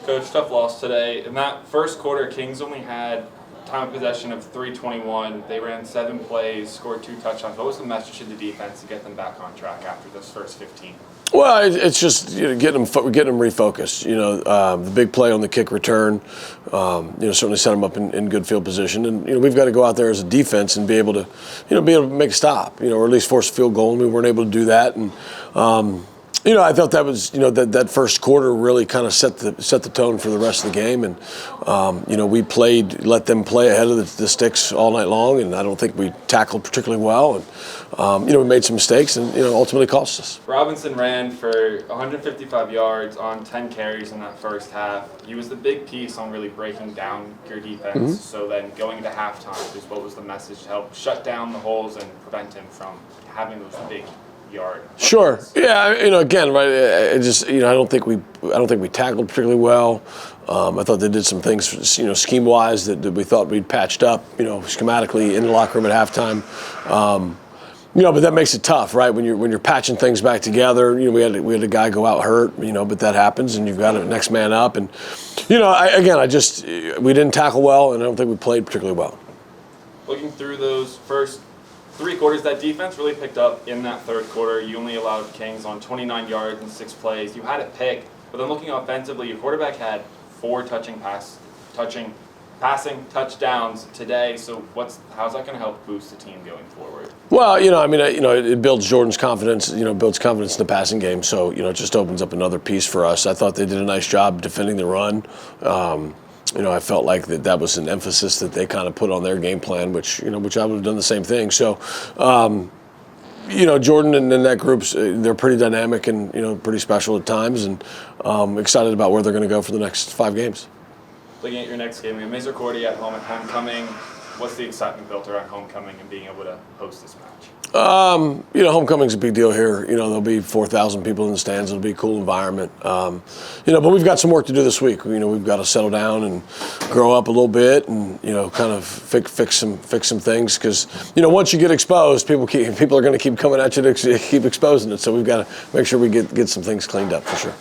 Coach, tough loss today. In that first quarter, Kings only had time of possession of 3:21. They ran 7 plays, scored 2 touchdowns. What was the message to the defense to get them back on track after this first 15? Well, it's just getting them refocused. The big play on the kick return, certainly set them up in good field position. And we've got to go out there as a defense and be able to make a stop, or at least force a field goal. And we weren't able to do that. And I thought that was that first quarter really kind of set the tone for the rest of the game. And we let them play ahead of the sticks all night long. And I don't think we tackled particularly well. And we made some mistakes and ultimately cost us. Robinson ran for 155 yards on 10 carries in that first half. He was the big piece on really breaking down your defense. Mm-hmm. So then going into halftime, just what was the message to help shut down the holes and prevent him from having those big yard? Sure. Yeah. Again, right. I don't think we tackled particularly well. I thought they did some things, scheme wise that we thought we'd patched up, schematically in the locker room at halftime. But that makes it tough, right? When you're patching things back together. We had a guy go out hurt, but that happens, and you've got a next man up. And we didn't tackle well, and I don't think we played particularly well. Looking through those first 3 quarters, that defense really picked up in that third quarter. You only allowed Kings on 29 yards in 6 plays. You had a pick, but then looking offensively, your quarterback had 4 passing touchdowns today. So how's that going to help boost the team going forward? Well, it builds Jordan's confidence. Builds confidence in the passing game. So it just opens up another piece for us. I thought they did a nice job defending the run. I felt like that was an emphasis that they kind of put on their game plan, which I would have done the same thing. So, Jordan and that group's they're pretty dynamic and pretty special at times, and excited about where they're going to go for the next 5 games. Looking at your next game, you have Cordy at home at homecoming. What's the excitement built around homecoming and being able to host this match? Homecoming's a big deal here. There'll be 4,000 people in the stands. It'll be a cool environment. But we've got some work to do this week. We've got to settle down and grow up a little bit, and kind of fix some things, because once you get exposed, people are going to keep coming at you to keep exposing it. So we've got to make sure we get some things cleaned up for sure.